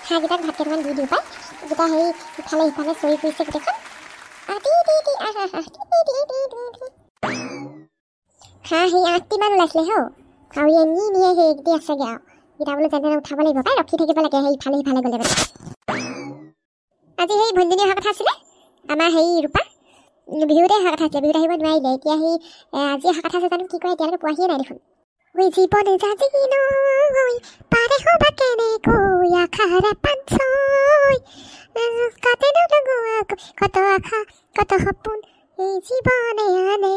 হাঁহকেইটাক ভাত কেইটামান দি দিওঁ পাই গোটা সেই ইফালে সিফালে চৰি ফুৰিছে গোটেইখন হাঁহ সেই 8টিমান ওলাইছিলে হৌ আৰু এনি নিয়ে সেইকেইটি আছেগৈ আৰু কেইটা বোলো যেনে উঠাব লাগিব পাই ৰখি থাকিব লাগে সেই ইফালে সিফালে গ'লে মানে আজি সেই ভণ্টিজনী অহা কথা আছিলে আমাৰ সেই ৰূপা বিহুতে অহা কথা আছিলে বিহুত আহিব নোৱাৰিলে এতিয়া সেই আজি অহা কথা আছে জানো কি কয় এতিয়ালৈকে পোৱাহিয়ে নাই দেখোন জীৱনে জাজি নৈ পাৰে হবা কেনেকৈ আশাৰে পাঞ্চৈ কাটেনো লগোৱা কত আশা কত সপোন এই জীৱনে আনে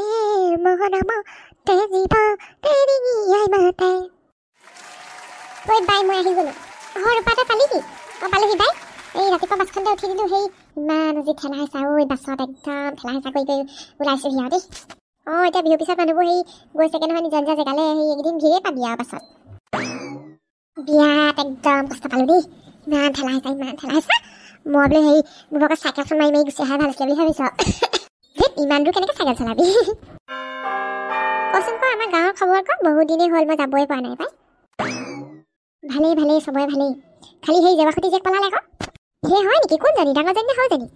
মহনামতে জীৱ তেৰিঙিয়াই মাতে ঐ বাই মই আহি গ'লো ৰূপাতে পালি কি পালোহি বাই এই ৰাতিপুৱা বাছখনতে উঠি দিলোঁ সেই ইমান আজি ঠেলা হেঁচা ঐ বাছত একদম ঠেলা হেঁচা কৰি কৰি ওলাইছোঁহি আৰু দেই এতিয়া বিহু পিছত মানুহবোৰ সেই গৈছেগৈ নহয় নিজৰ নিজৰ জেগালৈ সেই এইকেইদিন ভিৰে পাবি আৰু বাছত বিয়াত একদম কষ্ট পালোঁ দেই ইমান ঠেলা হেঁচা মই বোলে সেই মোৰ লগত চাইকেলখন মাৰি মাৰি গুচি অহাই ভাল আছিলে বুলি ভাবিছ ইমান দূৰ কেনেকৈ চাইকেল চলাবি কচোন ক আমাৰ গাঁৱৰ খবৰ ক বহুত দিনেই হ'ল মই যাবই পৰা নাই পাই ভালেই চবৰে ভালেই খালি সেই জেৱাখুটি যে পলালে আকৌ সেই হয় নেকি কোনজনী ডাঙৰজনী নে সৰুজনী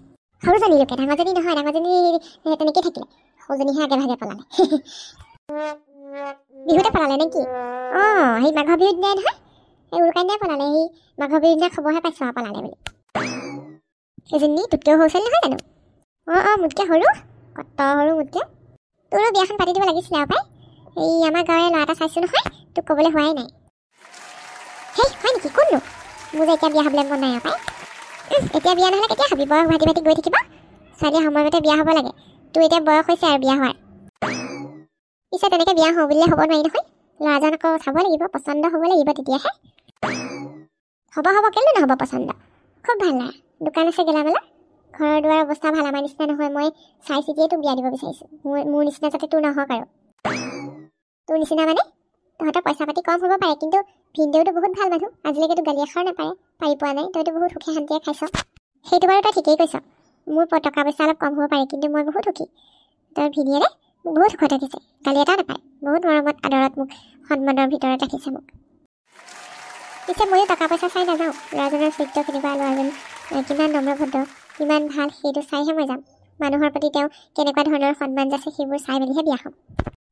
সৰুজনী লোকে ডাঙৰজনী নহয় ডাঙৰজনী তেনেকৈ থাকিলে সৰুজনীহে আগে ভাগে পলালে বিহুতে পলালে নে কি সেই মাঘৰ বিহুত দিনাই নহয় সেই উৰুকাৰ দিনাই পলালে সেই মাঘৰ বিহুৰ দিনা খবৰহে পাইছোঁ আৰু পলালে বুলি সেইজনী তোতকৈও সৰু ছোৱালী নহয় জানো মোতকৈ সৰু কত সৰু মোতকৈ তোৰো বিয়াখন পাতি দিব লাগিছিলে আৰু পাই এই আমাৰ গাঁৱৰে ল'ৰা এটা চাইছোঁ নহয় তোক ক'বলৈ হোৱাই নাই সেই হয় নেকি কোননো মোৰ যে এতিয়া বিয়া হ'বলৈ মন নাই আৰু পাই এতিয়া বিয়া নহ'লে কেতিয়া খাবি বয়স ভাতি ভাতি গৈ থাকিব ছোৱালীয়ে সময়মতে বিয়া হ'ব লাগে তোৰ এতিয়া বয়স হৈছে আৰু বিয়া হোৱাৰ পিছে তেনেকৈ বিয়া হওঁ বুলিলে হ'ব নোৱাৰি নহয় ল'ৰাজন আকৌ চাব লাগিব পচন্দ হ'ব লাগিব তেতিয়াহে হ'ব কেলৈ নহ'ব পচন্দ খুব ভাল লাগে দোকান আছে গেলামালৰ ঘৰৰ দুৱাৰ অৱস্থা ভাল আমাৰ নিচিনা নহয় মই চাই চিতিয়ে তোক বিয়া দিব বিচাৰিছোঁ মোৰ নিচিনা যাতে তোৰ নহওক আৰু তোৰ নিচিনা মানে তহঁতৰ পইচা পাতি কম হ'ব পাৰে কিন্তু ভিনদেউতো বহুত ভাল মানুহ আজিলৈকে তোক গালি এষাৰ নাপাৰে পাৰি পোৱা নাই তইতো বহুত সুখী শান্তিয়ে খাইছ সেইটো বাৰু তই ঠিকেই কৈছ মোৰ টকা পইচা অলপ কম হ'ব পাৰে কিন্তু মই বহুত সুখী তই ভিনিয়েৰে মোক বহুত সুখত ৰাখিছে গালি এটা নাপায় বহুত মৰমত আদৰত মোক সন্মানৰ ভিতৰত ৰাখিছে মোক পিছে ময়ো টকা পইচা চাই নাযাওঁ ল'ৰাজনৰ চৰিত্ৰ কেনেকুৱা ল'ৰাজন কিমান নম্ৰভদ্ৰ কিমান ভাল সেইটো চাইহে মই যাম মানুহৰ প্ৰতি তেওঁ কেনেকুৱা ধৰণৰ সন্মান যাচ্ছে সেইবোৰ চাই মেলিহে বিয়া হ'ম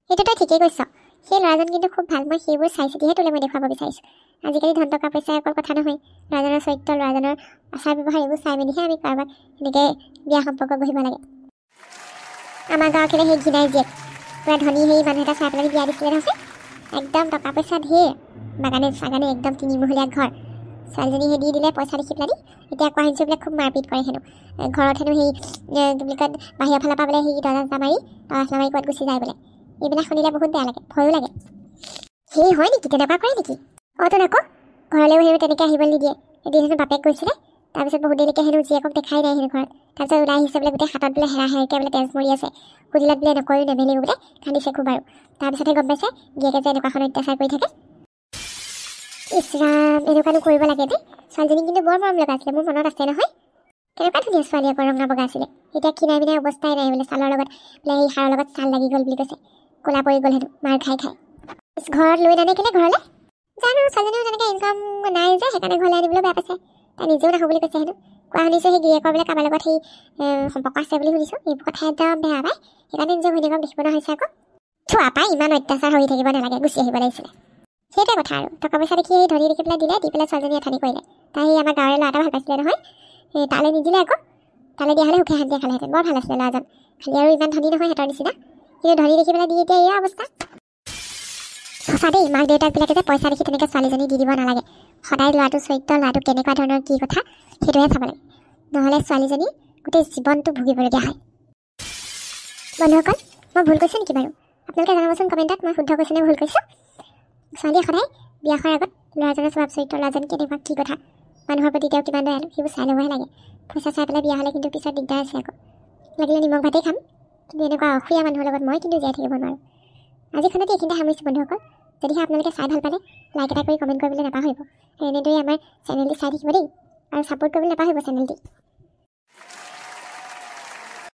সেইটো তই ঠিকেই কৈছ সেই ল'ৰাজন কিন্তু খুব ভাল মই সেইবোৰ চাই চিতিহে তোলৈ মই দেখুৱাব বিচাৰিছোঁ আজিকালি ধন টকা পইচা অকল কথা নহয় ল'ৰাজনৰ চৰিত্ৰ ল'ৰাজনৰ আচাৰ ব্যৱহাৰ এইবোৰ চাই মেলিহে আমি কাৰোবাক এনেকৈ বিয়া সম্পৰ্ক গঢ়িব লাগে আমাৰ গাঁৱৰ সেই ঘিনাই জীয়েক পূৰা ধনী সেই মানুহ এটা চাই পেলাই বিয়া দিছিলে নহয় একদম টকা পইচা ঢেৰ বাগানে চাগানে একদম 3মহলীয়া ঘৰ ছোৱালীজনীহে দি দিলে পইচা দেখি পেলাই এতিয়া কোৱা শুনিছোঁ বোলে খুব মাৰপিট কৰে হেনো ঘৰত হেনো সেই কি বুলি কয় বাহিৰৰ ফালৰ পৰা বোলে সেই দৰজা মাৰি ক'ৰবাত গুচি যায় বোলে এইবিলাক শুনিলে বহুত বেয়া লাগে ভয়ো লাগে সেই হয় নেকি তেনেকুৱা কৰে নেকি তোন আকৌ ঘৰলৈও হেনো তেনেকৈ আহিবলৈ নিদিয়ে এদিন হেনো বাপেক গৈছিলে তাৰপিছত বহুত দেৰিলৈকে হেনো জীয়েকক দেখাই নাই হেনো ঘৰত তাৰপিছত ওলাই আহিছে বোলে গোটেই হাতত বোলে হেৰাকৈ বোলে তেজ মৰি আছে সুধিলত বোলে নকৰি নেমেলিও বোলে কান্দিছে খুব আৰু তাৰপিছতহে গম পাইছে গিয়েকে যে এনেকুৱাখন অত্যাচাৰ কৰি থাকে ইছৰাম এনেকুৱানো কৰিব লাগে দেই ছোৱালীজনী কিন্তু বৰ মৰম লগা আছিলে মোৰ মনত আছে নহয় কেনেকুৱা ধুনীয়া ছোৱালী আকৌ ৰঙা বগা আছিলে এতিয়া কিনাই বিনাই অৱস্থাই নাই বোলে ছালৰ লগত বোলে সেই সাৰৰ লগত ছাল লাগি গ'ল বুলি কৈছে ক'লা পৰি গ'ল হেনো মাৰ খাই ঘৰত লৈ নানে কেলে ঘৰলৈ জানো ছোৱালীজনীও তেনেকৈ ইনকাম নাই যে সেইকাৰণে ঘৰলৈ আনিবলৈ বেয়া পাইছে তাই নিজেও নাহোঁ বুলি কৈছে হেনো কোৱা শুনিছোঁ সেই গিৰিয়েকৰ বোলে কাৰোবাৰ লগত সেই সম্পৰ্ক আছে বুলি শুনিছোঁ এইবোৰ কথা একদম বেয়া পায় সেইকাৰণে নিজৰ ঘৈণীয়েকক দেখিব নহৈছে আকৌ থোৱা পাই ইমান অত্যাচাৰ হৈ থাকিব নালাগে গুচি আহিব লাগিছিলে সেইটোৱে কথা আৰু টকা পইচা দেখি সেই ধনী দেখি পেলাই দিলে দি পেলাই ছোৱালীজনী এঠানি কৰিলে তাই আমাৰ গাঁৱৰে ল'ৰা এটা ভাল পাইছিলে নহয় সেই তালৈ নিদিলে আকৌ তালৈ দিয়া হ'লে সুখে শান্তিয়ে খালেহেঁতেন বৰ ভাল আছিলে ল'ৰাজন খালি আৰু ইমান ধনী নহয় সিহঁতৰ নিচিনা কিন্তু ধনী দেখি পেলাই দি এতিয়া এয়া অৱস্থা সঁচা দেই মাক দেউতাকবিলাকে যে পইচা দেখি তেনেকৈ ছোৱালীজনী দি দিব নালাগে সদায় ল'ৰাটো চৰিত্ৰ ল'ৰাটো কেনেকুৱা ধৰণৰ কি কথা সেইটোহে চাব লাগে নহ'লে ছোৱালীজনী গোটেই জীৱনটো ভুগিবলগীয়া হয় বন্ধুসকল মই ভুল কৈছোঁ নেকি বাৰু আপোনালোকে জনাবচোন কমেণ্টত মই শুদ্ধ কৈছোঁ নে ভুল কৈছোঁ ছোৱালীয়ে সদায় বিয়া হোৱাৰ আগত ল'ৰাজনৰ স্বভাৱ চৰিত্ৰ ল'ৰাজন কেনেকুৱা কি কথা মানুহৰ প্ৰতি তেওঁ কিমান দয়ালু সেইবোৰ চাই ল'বহে লাগে পইচা চাই পেলাই বিয়া হ'লে কিন্তু পিছত দিগদাৰ আছে আকৌ লাগিলে নিমখ ভাতেই খাম কিন্তু এনেকুৱা অসুৰীয়া মানুহৰ লগত মই কিন্তু জীয়াই থাকিব নোৱাৰোঁ আজিখনতে এইখিনিতে সামৰিছোঁ বন্ধুসকল যদিহে আপোনালোকে চাই ভাল পালে লাইক এটা কৰি কমেণ্ট কৰিবলৈ নাপাহৰিব আৰু এনেদৰে আমাৰ চেনেলটি চাই থাকিব দেই আৰু ছাপোৰ্ট কৰিবলৈ নাপাহৰিব চেনেলটি